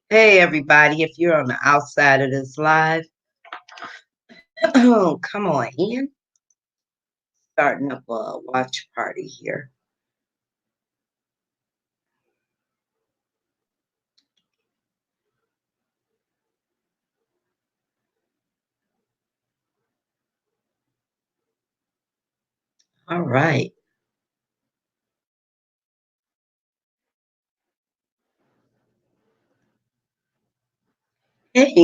Hey, everybody. If you're on the outside of this live, oh, come on in. Starting up a watch party here. All right. Hey,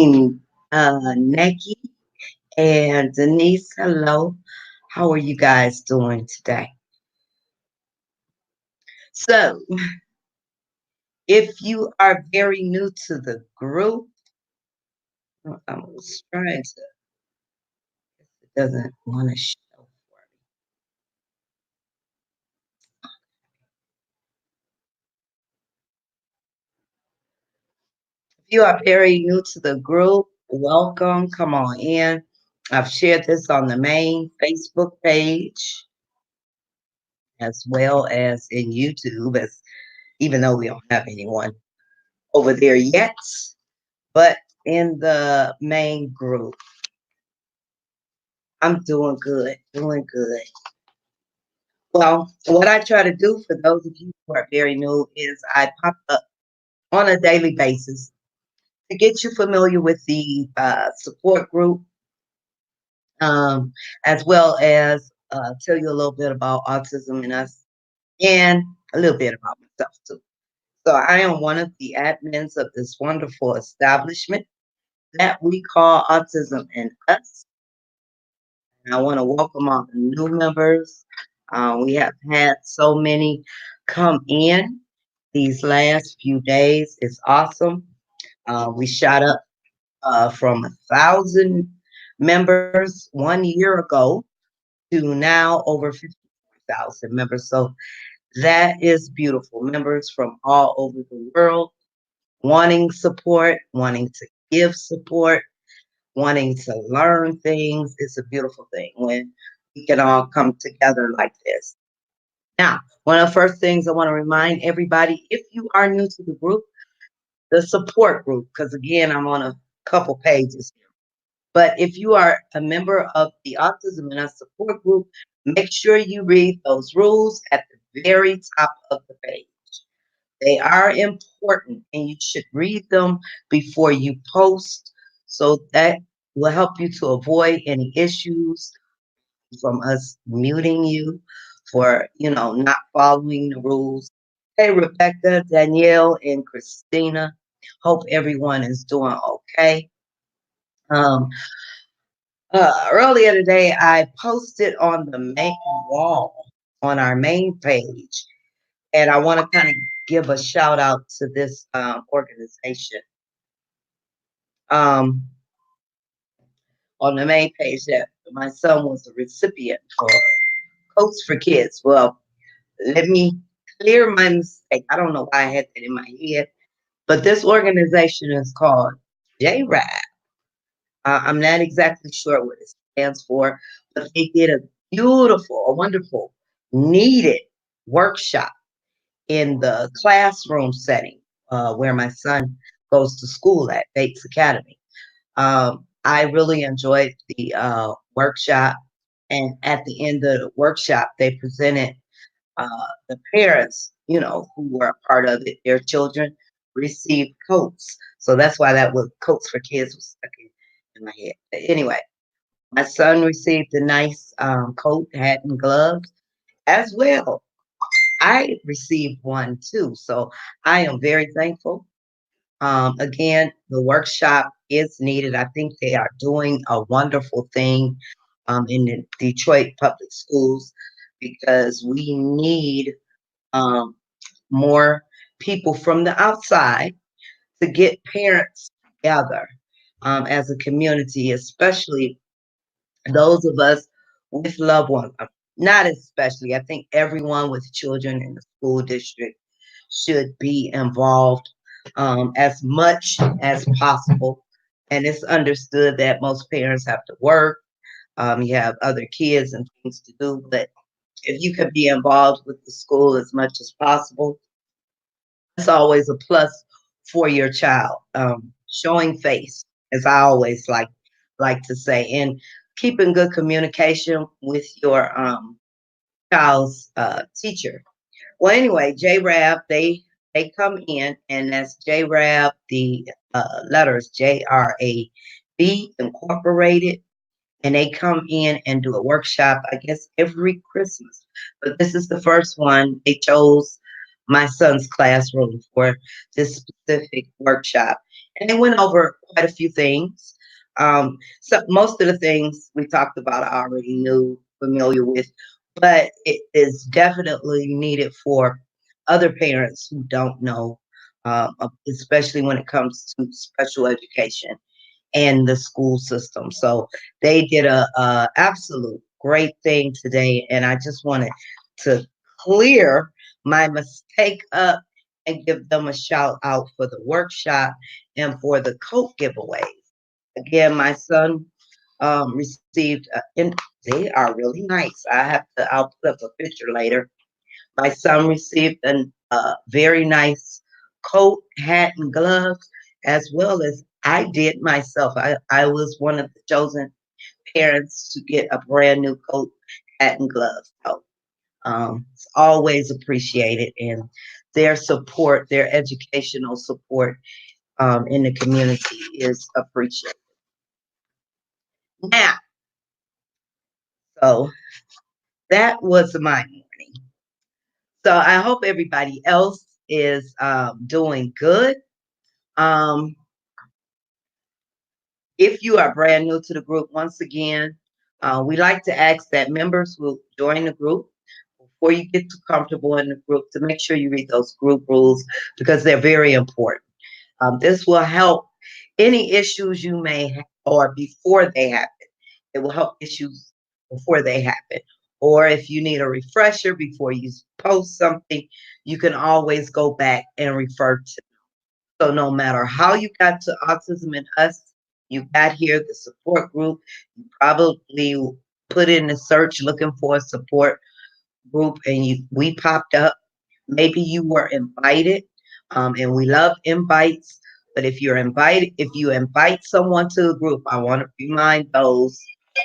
Nikki and Denise, hello. How are you guys doing today? So, if you are very new to the group, I was trying to, it doesn't want to show for me. If you are very new to the group, welcome. Come on in. I've shared this on the main Facebook page as well as in YouTube, as even though we don't have anyone over there yet, but in the main group. I'm doing good, doing good. Well, what I try to do for those of you who are very new is I pop up on a daily basis to get you familiar with the support group, as well as tell you a little bit about Autism and Us and a little bit about myself too. So I am one of the admins of this wonderful establishment that we call Autism and Us. And I want to welcome all the new members. We have had so many come in these last few days. It's awesome. We shot up from 1,000 members 1 year ago to now over 50,000 members. So that is beautiful. Members from all over the world wanting support, wanting to give support, wanting to learn things. It's a beautiful thing when we can all come together like this. Now, one of the first things I want to remind everybody, if you are new to the group, the support group, because again, I'm on a couple pages here. But if you are a member of the Autism and Us support group, make sure you read those rules at the very top of the page. They are important and you should read them before you post, so that will help you to avoid any issues from us muting you for, not following the rules. Hey, Rebecca, Danielle, and Christina. Hope everyone is doing okay. Um, Earlier today, I posted on the main wall on our main page, and I want to kind of give a shout out to this organization. Um, on the main page that my son was a recipient for Coats for Kids. Well, let me clear my mistake. I don't know why I had that in my head, but this organization is called JRAB. I'm not exactly sure what it stands for, but they did a beautiful, a wonderful, needed workshop in the classroom setting where my son goes to school at Bates Academy. I really enjoyed the workshop, and at the end of the workshop, they presented the parents, who were a part of it. Their children received coats, so that's why that was Coats for Kids was stuck in my head. Anyway, my son received a nice coat, hat, and gloves, as well. I received one too. So I am very thankful. Again, the workshop is needed. I think they are doing a wonderful thing in the Detroit public schools because we need um, more people from the outside to get parents together as a community, especially those of us with loved ones. Not especially, I think everyone with children in the school district should be involved as much as possible. And it's understood that most parents have to work, you have other kids and things to do, but if you could be involved with the school as much as possible, it's always a plus for your child. Showing face, as I always like to say, and keeping good communication with your child's teacher. Well, anyway, JRAB, they come in, and that's JRAB, the letters JRAB Incorporated, and they come in and do a workshop, I guess, every Christmas. But this is the first one. They chose my son's classroom for this specific workshop. And they went over quite a few things. So most of the things we talked about I already knew, familiar with, but it is definitely needed for other parents who don't know, especially when it comes to special education and the school system. So they did a absolute great thing today, and I just wanted to clear my mistake up and give them a shout out for the workshop and for the coat giveaways. Again, my son received, and they are really nice. I'll put up a picture later. My son received a very nice coat, hat, and gloves, as well as I did myself. I was one of the chosen parents to get a brand new coat, hat, and gloves. So it's always appreciated, and their support, their educational support in the community is appreciated. Now, so that was my morning. So I hope everybody else is doing good. Um, if you are brand new to the group, once again, we like to ask that members will join the group before you get too comfortable in the group to make sure you read those group rules because they're very important. This will help any issues you may have or before they happen. It will help issues before they happen. Or if you need a refresher before you post something, you can always go back and refer to. So no matter how you got to Autism and Us, you got here, the support group, you probably put in a search looking for a support group and we popped up. Maybe you were invited, and we love invites. But if you invite someone to the group, I want to remind those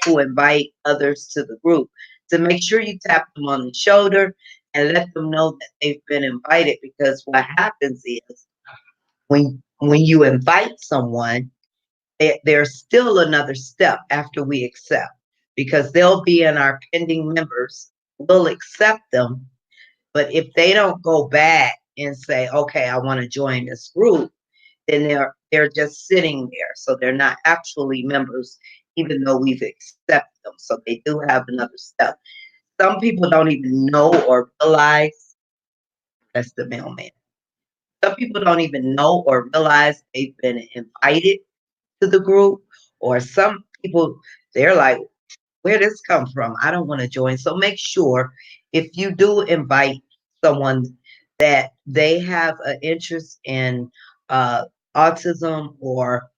who invite others to the group to make sure you tap them on the shoulder and let them know that they've been invited. Because what happens is when you invite someone, there's still another step after we accept because they'll be in our pending members. We'll accept them, but if they don't go back and say, "Okay, I want to join this group," then they're just sitting there, so they're not actually members, even though we've accepted them. So they do have another step. Some people don't even know or realize that's the mailman. Some people don't even know or realize they've been invited to the group, or some people they're like, where this come from? I don't want to join. So make sure if you do invite someone that they have an interest in uh, autism, or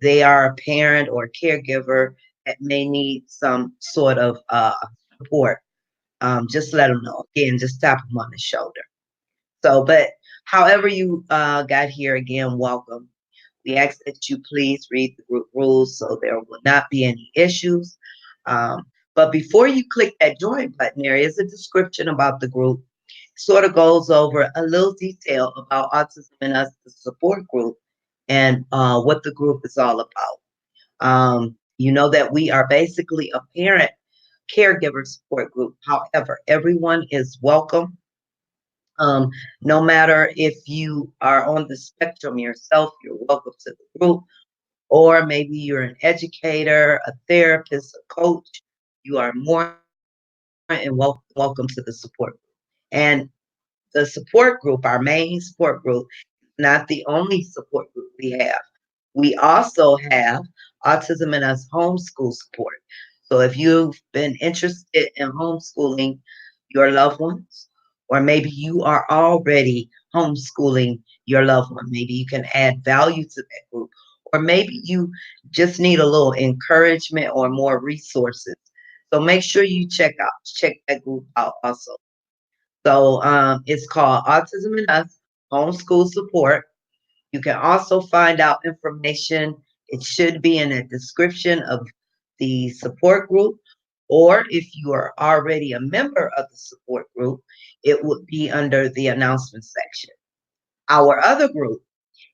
they are a parent or caregiver that may need some sort of support. Just let them know. Again, just tap them on the shoulder. So, but however you got here, again, welcome. We ask that you please read the group rules so there will not be any issues. But before you click that join button, there is a description about the group. Sort of goes over a little detail about Autism and Us, the support group, and what the group is all about. You know that we are basically a parent caregiver support group. However, everyone is welcome. Um, no matter if you are on the spectrum yourself, you're welcome to the group, or maybe you're an educator, a therapist, a coach. You are more and welcome to the support group. And the support group, our main support group, not the only support group we have. We also have Autism and Us homeschool support. So if you've been interested in homeschooling your loved ones, or maybe you are already homeschooling your loved one, maybe you can add value to that group, or maybe you just need a little encouragement or more resources. So make sure you check that group out also. So it's called Autism and Us Homeschool Support. You can also find out information. It should be in the description of the support group, or if you are already a member of the support group, it would be under the announcement section. Our other group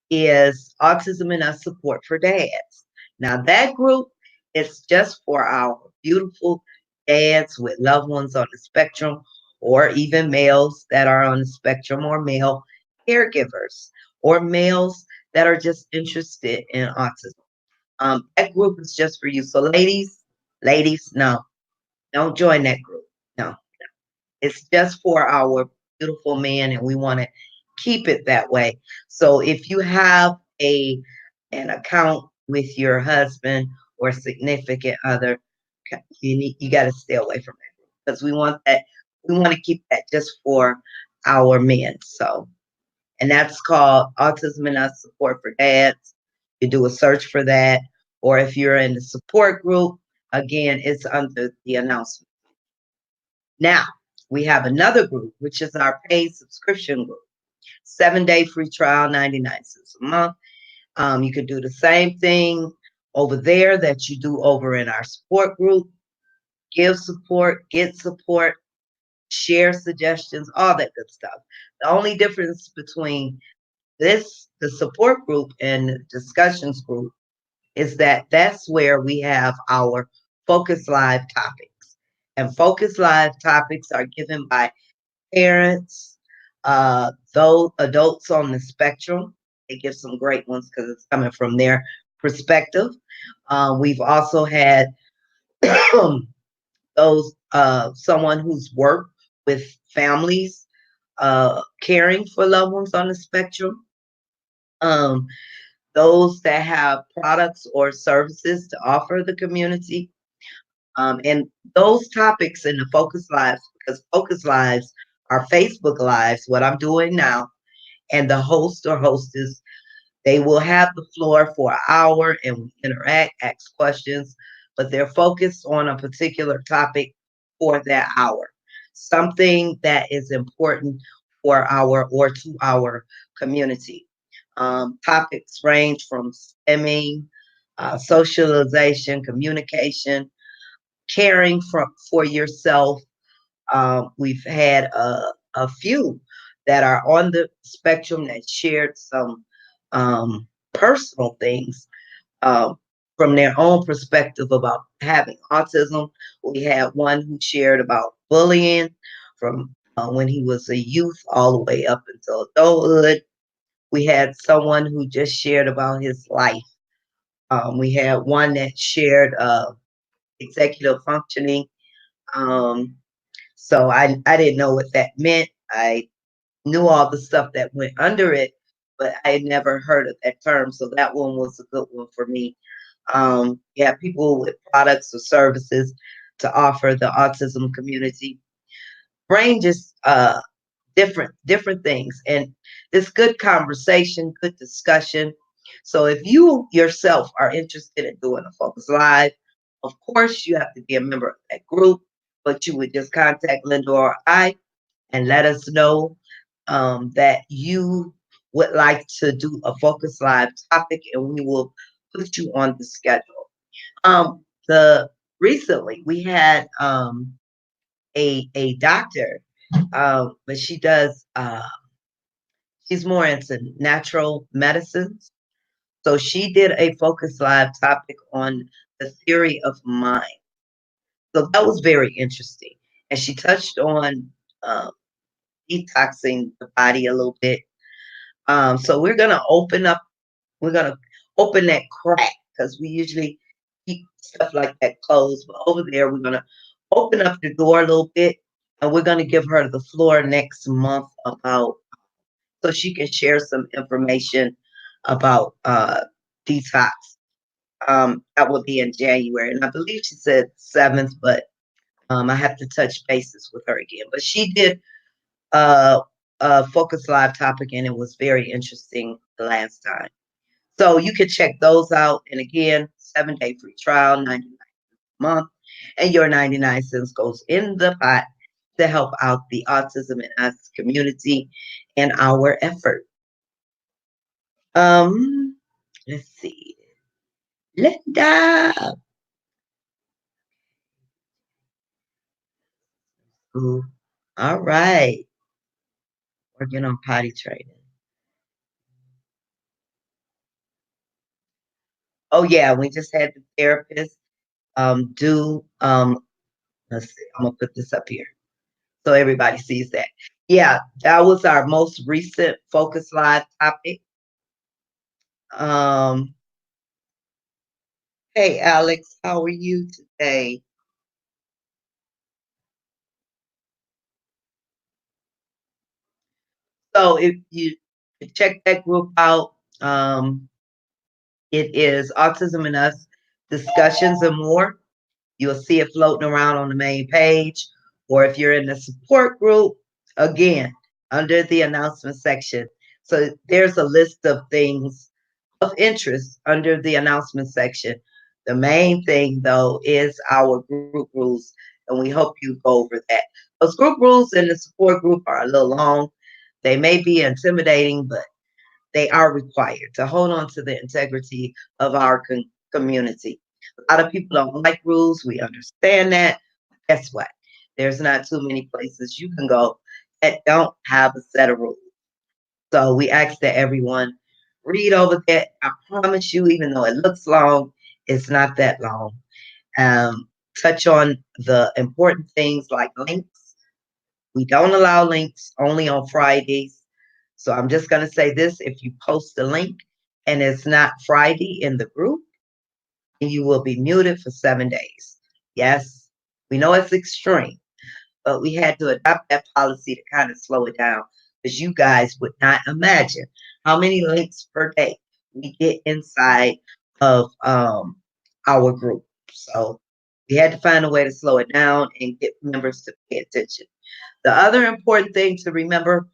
is Autism and Us Support for Dads. Now, that group is just for our beautiful dads with loved ones on the spectrum, or even males that are on the spectrum, or male caregivers, or males that are just interested in autism. That group is just for you. So, ladies, no, don't join that group. No, it's just for our beautiful men, and we want to keep it that way. So if you have a an account with your husband or significant other, you got to stay away from it because we want to keep that just for our men. So, and that's called Autism and Us Support for Dads. You do a search for that, or if you're in the support group, again, it's under the announcement. Now, we have another group, which is our paid subscription group. 7-day free trial, 99 cents a month. You can do the same thing over there that you do over in our support group. Give support, get support, share suggestions, all that good stuff. The only difference between the support group and the discussions group, is that that's where we have our Focus Live topics. And Focus Live topics are given by parents, those adults on the spectrum. They give some great ones because it's coming from their perspective. We've also had those someone who's worked with families caring for loved ones on the spectrum. Um, those that have products or services to offer the community. And those topics in the Focus Lives, because Focus Lives are Facebook Lives, what I'm doing now, and the host or hostess, they will have the floor for an hour and we interact, ask questions, but they're focused on a particular topic for that hour. Something that is important for our or to our community. Topics range from STEMing, socialization, communication, caring for yourself. We've had a few that are on the spectrum that shared some personal things uh, from their own perspective about having autism. We had one who shared about bullying from when he was a youth all the way up until adulthood. We had someone who just shared about his life. We had one that shared executive functioning. Um, so I didn't know what that meant. I knew all the stuff that went under it, but I had never heard of that term. So that one was a good one for me. Yeah, people with products or services to offer the autism community. Ranges different things, and it's good conversation, good discussion. So if you yourself are interested in doing a Focus Live, of course you have to be a member of that group, but you would just contact Linda or I and let us know that you would like to do a Focus Live topic, and we will put you on the schedule. The recently we had a doctor, but she's more into natural medicines. So she did a Focus Live topic on the theory of mind. So that was very interesting. And she touched on um, detoxing the body a little bit. So we're gonna open that crack because we usually keep stuff like that closed. But over there, we're gonna open up the door a little bit, and we're gonna give her the floor next month about so she can share some information about detox. That will be in January, and I believe she said 7th, but I have to touch bases with her again. But she did uh, a focus live topic, and it was very interesting the last time. So you can check those out. And again, 7-day free trial, 99 a month, and your 99 cents goes in the pot to help out the Autism and Us community and our effort. Um, let's see. Linda. Ooh, all right. Working on potty training. Oh yeah, we just had the therapist do let's see, I'm gonna put this up here so everybody sees that. Yeah, that was our most recent Focus Live topic. Um, hey Alex, how are you today? So if you check that group out, it is Autism and Us Discussions and More. You'll see it floating around on the main page. Or if you're in the support group, again, under the announcement section. So there's a list of things of interest under the announcement section. The main thing, though, is our group rules, and we hope you go over that. Those group rules in the support group are a little long. They may be intimidating, but they are required to hold on to the integrity of our community. A lot of people don't like rules. We understand that. Guess what? There's not too many places you can go that don't have a set of rules. So we ask that everyone read over that. I promise you, even though it looks long, it's not that long. Um, Touch on the important things like links. We don't allow links only on Fridays. So I'm just going to say this, if you post a link and it's not Friday in the group, you will be muted for 7 days. Yes, we know it's extreme, but we had to adopt that policy to kind of slow it down because you guys would not imagine how many links per day we get inside of our group. So we had to find a way to slow it down and get members to pay attention. The other important thing to remember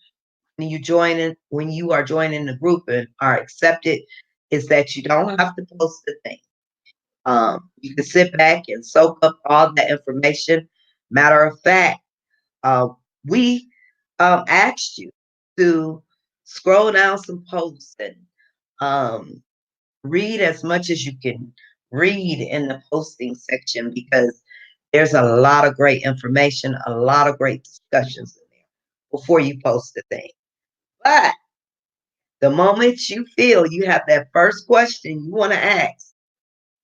when you are joining the group and are accepted is that you don't have to post a thing. You can sit back and soak up all that information. Matter of fact, uh, we asked you to scroll down some posts and um, read as much as you can read in the posting section because there's a lot of great information, a lot of great discussions in there before you post the thing. But the moment you feel you have that first question you want to ask,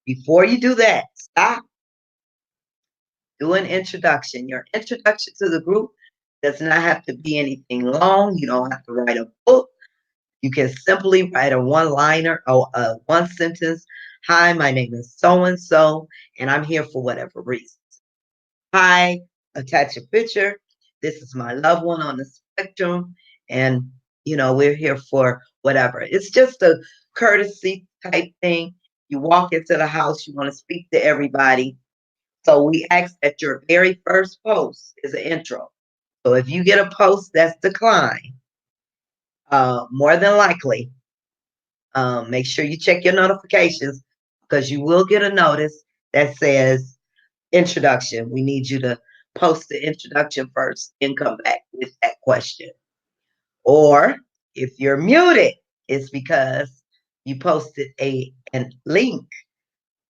before you do that, stop, do an introduction. Your introduction to the group does not have to be anything long. You don't have to write a book. You can simply write a one liner or a one sentence. Hi, my name is so and so, and I'm here for whatever reason. Hi, attach a picture. This is my loved one on the spectrum, and we're here for whatever. It's just a courtesy type thing. You walk into the house, you want to speak to everybody. So we ask that your very first post is an intro. So if you get a post that's declined, more than likely, make sure you check your notifications because you will get a notice that says introduction. We need you to post the introduction first and come back with that question. Or if you're muted, it's because you posted a link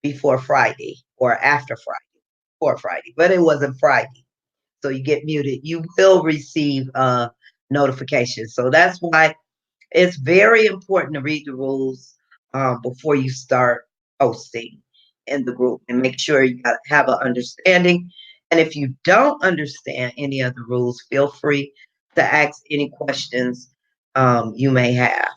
before Friday or after Friday or Friday, but it wasn't Friday. So you get muted. You will receive a notification. So that's why it's very important to read the rules before you start posting in the group and make sure you have an understanding. And if you don't understand any of the rules, feel free to ask any questions you may have.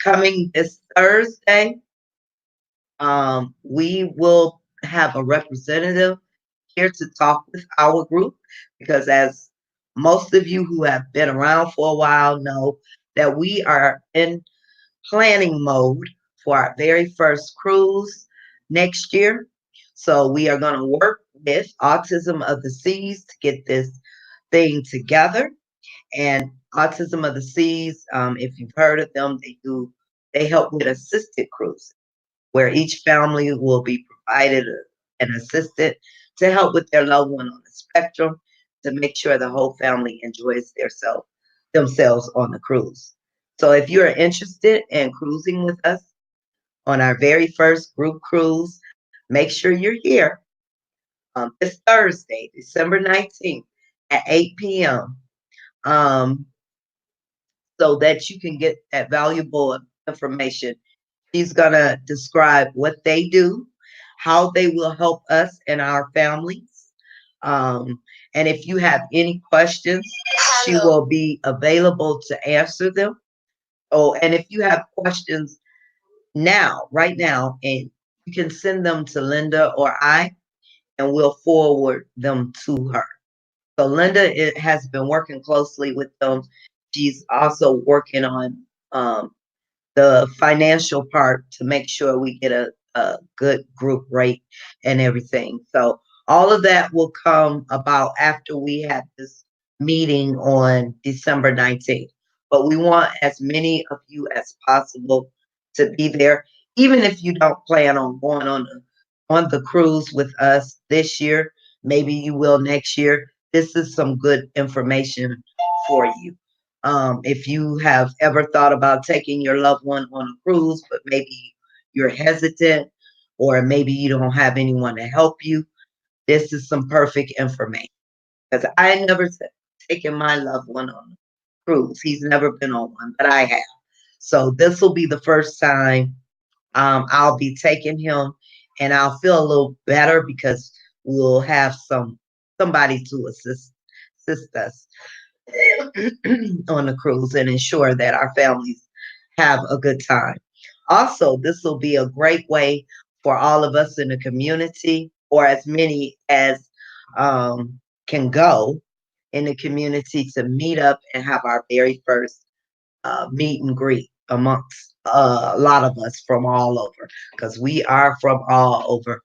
Coming this Thursday, we will have a representative here to talk with our group because, as most of you who have been around for a while know, that we are in planning mode for our very first cruise next year. So we are going to work with Autism of the Seas to get this thing together. And Autism of the Seas, if you've heard of them, they help with assisted cruise, where each family will be provided an assistant to help with their loved one on the spectrum to make sure the whole family enjoys themselves on the cruise. So if you're interested in cruising with us on our very first group cruise, make sure you're here this Thursday, December 19th at 8 p.m. Um, so that you can get that valuable information. She's going to describe what they do, how they will help us and our families. And if you have any questions, she will be available to answer them. Oh, and if you have questions right now, and you can send them to Linda or I, and we'll forward them to her. So Linda has been working closely with them. She's also working on the financial part to make sure we get a good group rate and everything. So all of that will come about after we have this meeting on December 19th. But we want as many of you as possible to be there, even if you don't plan on going on the cruise with us this year. Maybe you will next year. This is some good information for you. If you have ever thought about taking your loved one on a cruise, but maybe you're hesitant or maybe you don't have anyone to help you, this is some perfect information. Because I never taken my loved one on a cruise. He's never been on one, but I have. So this will be the first time I'll be taking him, and I'll feel a little better because we'll have somebody to assist us on the cruise and ensure that our families have a good time. Also, this will be a great way for all of us in the community, or as many as can go in the community, to meet up and have our very first meet and greet amongst a lot of us from all over, because we are from all over.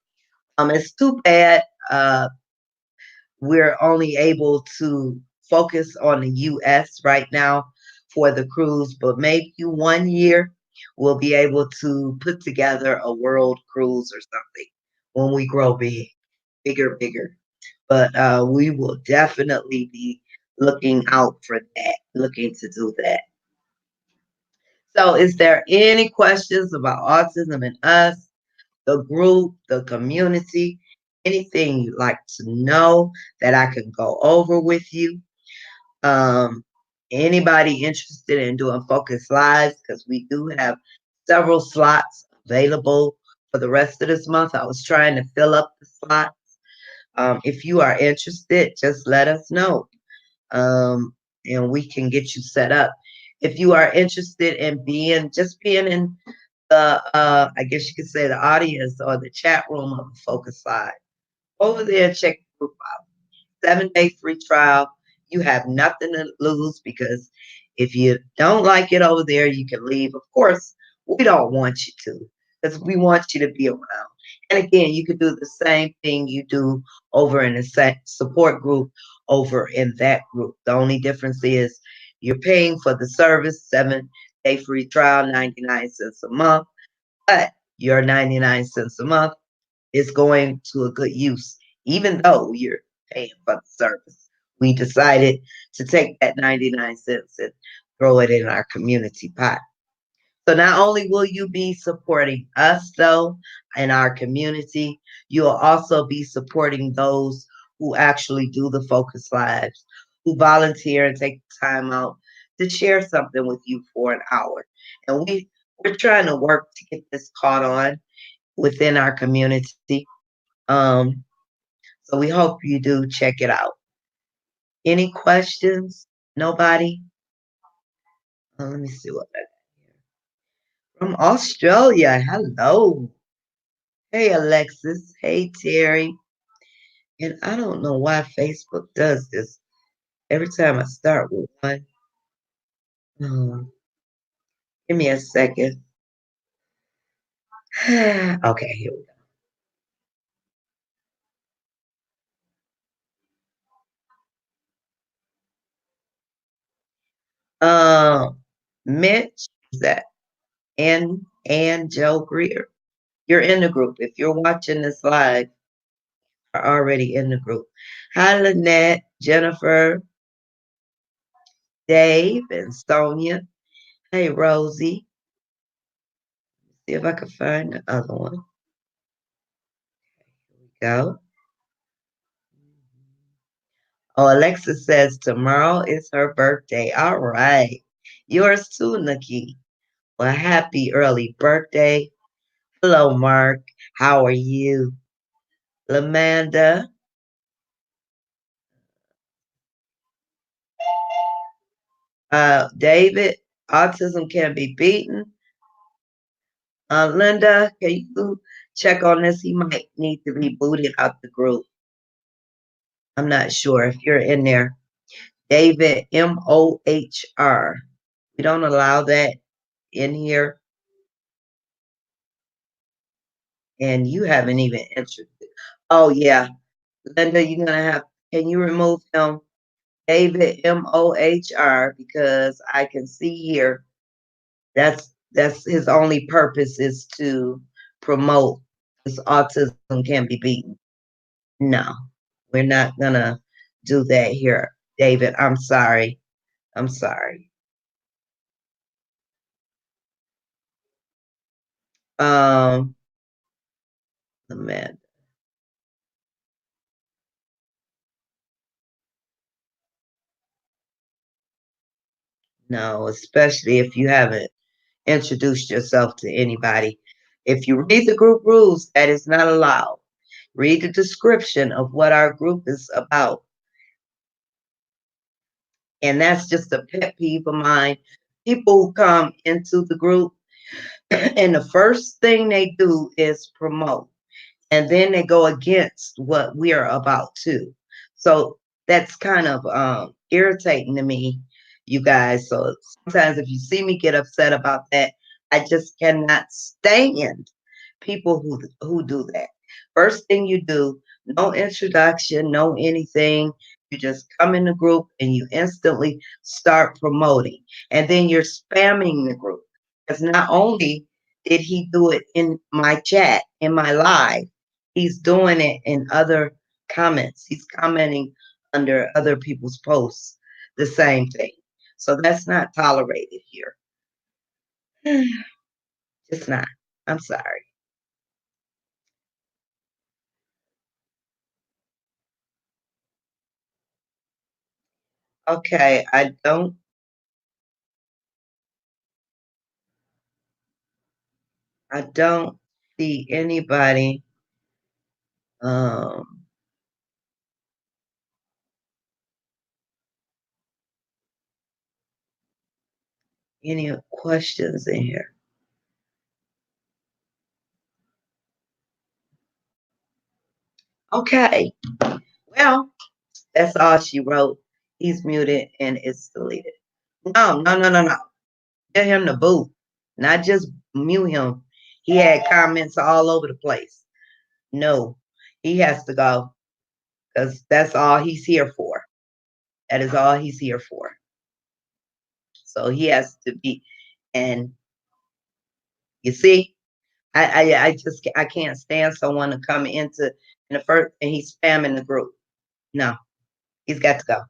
It's too bad we're only able to focus on the US right now for the cruise, but maybe 1 year we'll be able to put together a world cruise or something when we grow bigger. But we will definitely be looking out for that, looking to do that. So, is there any questions about autism and us, the group, the community, anything you'd like to know that I can go over with you? Um, Anybody interested in doing focus lives? Because we do have several slots available for the rest of this month. I was trying to fill up the slots. If you are interested, just let us know, um, and we can get you set up. If you are interested in being in the, I guess you could say, the audience or the chat room of the Focus Live, over there, check the group out. 7-day free trial. You have nothing to lose, because if you don't like it over there, you can leave. Of course, we don't want you to, because we want you to be around. And again, you could do the same thing you do over in the support group over in that group. The only difference is you're paying for the service, 7-day free trial, 99 cents a month, but your 99 cents a month is going to a good use, even though you're paying for the service. We decided to take that 99 cents and throw it in our community pot. So not only will you be supporting us, though, in our community, you'll also be supporting those who actually do the Focus Lives, who volunteer and take time out to share something with you for an hour. And we're trying to work to get this caught on within our community. Um, so we hope you do check it out. Any questions? Nobody? Let me see what I got here. From Australia. Hello. Hey, Alexis. Hey, Terry. And I don't know why Facebook does this. Every time I start with one, give me a second. Okay, here we go. Mitch, is that and Joe Greer? You're in the group. If you're watching this live, are already in the group. Hi, Lynette, Jennifer, Dave, and Sonia. Hey, Rosie. See if I can find the other one. Here we go. Oh, Alexis says tomorrow is her birthday. All right. Yours too, Nikki. Well, happy early birthday. Hello, Mark. How are you? Lamanda. David, autism can be beaten. Linda, can you check on this? He might need to be booted out the group. I'm not sure if you're in there. David, Mohr. We don't allow that in here. And you haven't even entered. Oh, yeah. Linda, you're going to have, can you remove him? David, Mohr, because I can see here that's his only purpose is to promote this autism can be beaten. No, we're not gonna do that here, David. I'm sorry. I'm sorry. Um, man, no, especially if you haven't introduced yourself to anybody. If you read the group rules, that is not allowed. Read the description of what our group is about. And that's just a pet peeve of mine. People who come into the group and the first thing they do is promote. And then they go against what we are about too. So that's kind of irritating to me, you guys. So sometimes if you see me get upset about that, I just cannot stand people who do that. First thing you do, no introduction, no anything. You just come in the group and you instantly start promoting. And then you're spamming the group. Because not only did he do it in my chat, in my live, he's doing it in other comments. He's commenting under other people's posts, the same thing. So that's not tolerated here. It's not. I'm sorry. Okay, I don't see anybody um any questions in here. Okay. Well, that's all she wrote. He's muted and it's deleted. No, no, no, no, no. Get him the boot. Not just mute him. He had comments all over the place. No, he has to go because that's all he's here for. That is all he's here for. So he has to be. And you see, I can't stand someone to come into in the first and he's spamming the group. No, he's got to go.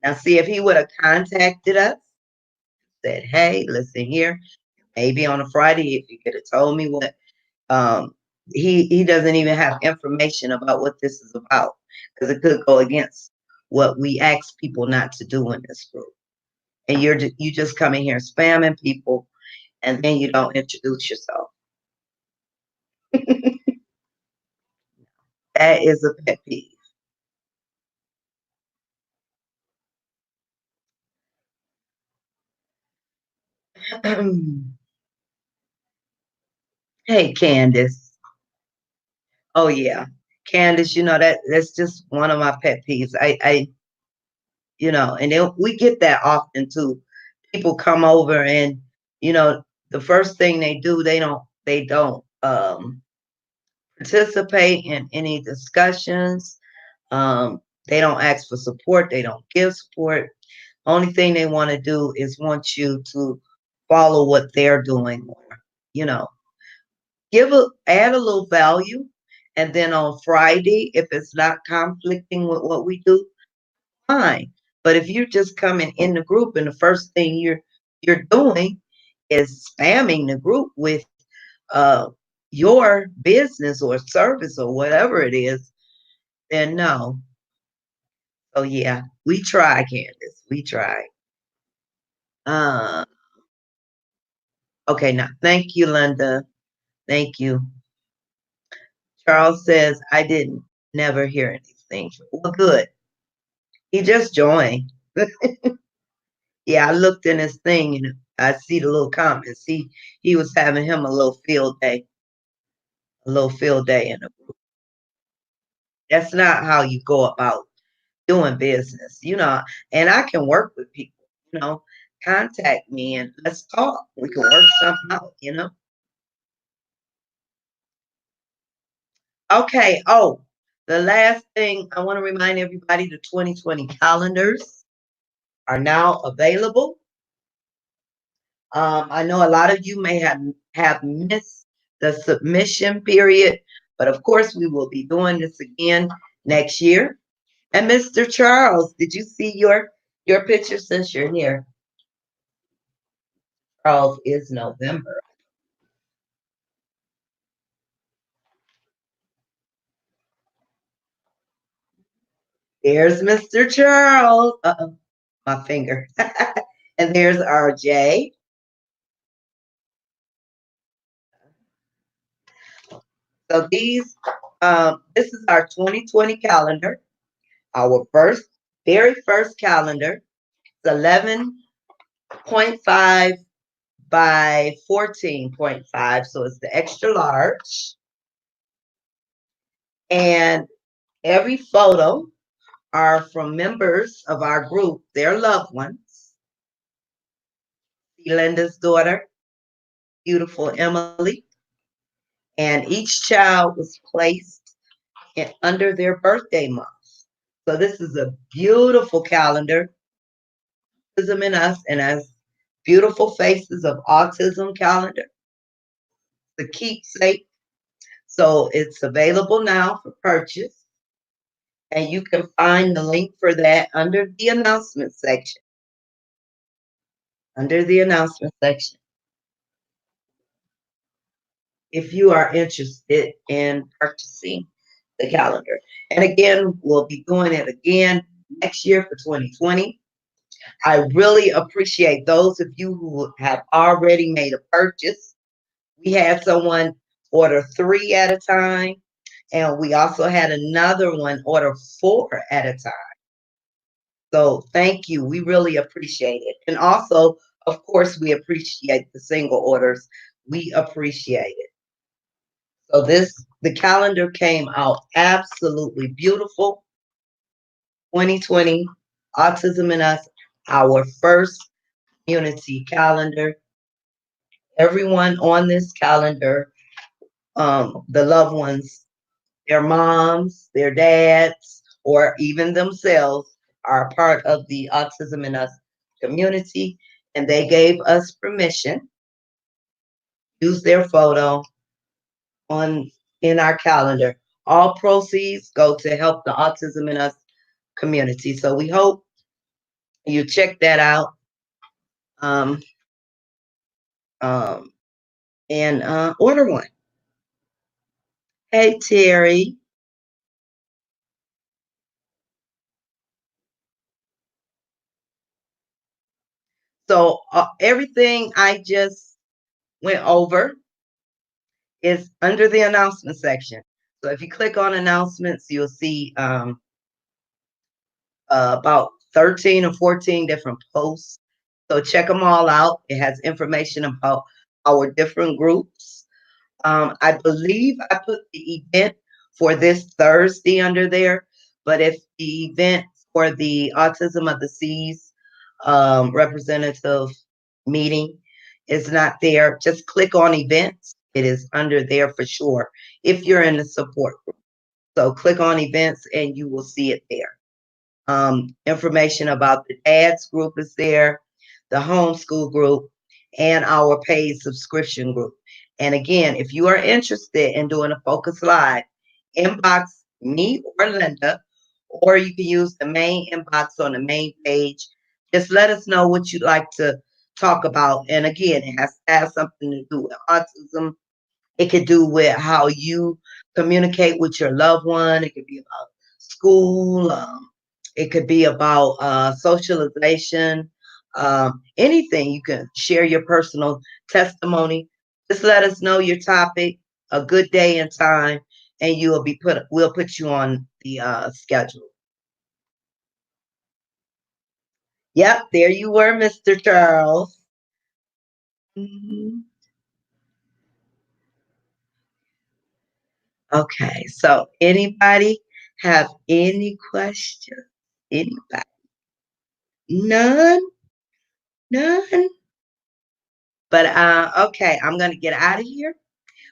Now, see if he would have contacted us, said, "Hey, listen here. Maybe on a Friday, if you could have told me what." Um, he doesn't even have information about what this is about because it could go against what we ask people not to do in this group. and you just come in here spamming people, and then you don't introduce yourself. That is a pet peeve. Hey, Candace. Oh yeah, Candace. That's just one of my pet peeves. And then we get that often too. People come over and you know the first thing they do, they don't participate in any discussions. They don't ask for support. They don't give support. Only thing they want to do is want you to follow what they're doing, or you know, add a little value. And then on Friday, if it's not conflicting with what we do, fine. But if you're just coming in the group and the first thing you're doing is spamming the group with uh your business or service or whatever it is, then no. So yeah, we try, Candace. We try. Uh okay, now thank you, Linda. Thank you. Charles says I didn't never hear anything. Well, good. He just joined. Yeah, I looked in his thing and I see the little comments. He was having him a little field day in the group. That's not how you go about doing business, and I can work with people, contact me and let's talk. We can work something out. Okay. Oh, the last thing I want to remind everybody, the 2020 calendars are now available. I know a lot of you may have missed the submission period, but of course we will be doing this again next year. And Mr. Charles, did you see your picture since you're here? Charles is November. There's Mr. Charles. Uh-oh, my finger. And there's RJ. So this is our 2020 calendar, our very first calendar. It's 11.5 by 14.5, so it's the extra large. And every photo are from members of our group, their loved ones. Linda's daughter, beautiful Emily, and each child was placed under their birthday month. So this is a beautiful calendar, Autism in Us, and as beautiful faces of autism calendar, the keepsake. So it's available now for purchase, and you can find the link for that under the announcement section. Under the announcement section, if you are interested in purchasing the calendar. And again, we'll be doing it again next year for 2020. I really appreciate those of you who have already made a purchase. We had someone order 3 at a time, and we also had another one order 4 at a time. So thank you. We really appreciate it. And also, of course, we appreciate the single orders. We appreciate it. So the calendar came out absolutely beautiful. 2020, Autism in Us, our first community calendar. Everyone on this calendar, the loved ones, their moms, their dads, or even themselves are a part of the Autism in Us community, and they gave us permission to use their photo on in our calendar. All proceeds go to help the Autism in Us community. So we hope you check that out. Um, um, and order one. Hey, Terry. So everything I just went over is under the announcement section. So if you click on announcements, you'll see about 13 or 14 different posts. So check them all out. It has information about our different groups. I believe I put the event for this Thursday under there, but if the event for the Autism of the Seas representative meeting is not there, just click on events. It is under there for sure if you're in the support group. So click on events and you will see it there. Information about the dads group is there, the homeschool group, and our paid subscription group. And again, if you are interested in doing a focus live, inbox me or Linda, or you can use the main inbox on the main page. Just let us know what you'd like to talk about. And again, it has to have something to do with autism. It could do with how you communicate with your loved one. It could be about school. It could be about socialization. Anything. You can share your personal testimony. Just let us know your topic, a good day and time, and you will be put. We'll put you on the schedule. Yep, there you were, Mr. Charles. Mhm. Okay, so anybody have any questions? Anybody? None? None? But okay, I'm gonna get out of here.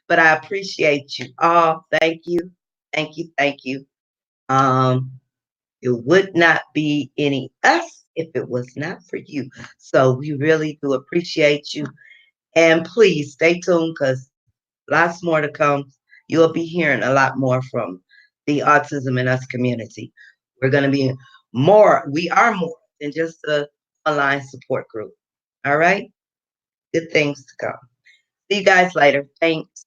But I appreciate you all. Thank you. Thank you. Thank you. Um, it would not be any us if it was not for you. So we really do appreciate you. And please stay tuned because lots more to come. You'll be hearing a lot more from the Autism in Us community. We're going to be more, we are more than just a online support group. All right? Good things to come. See you guys later. Thanks.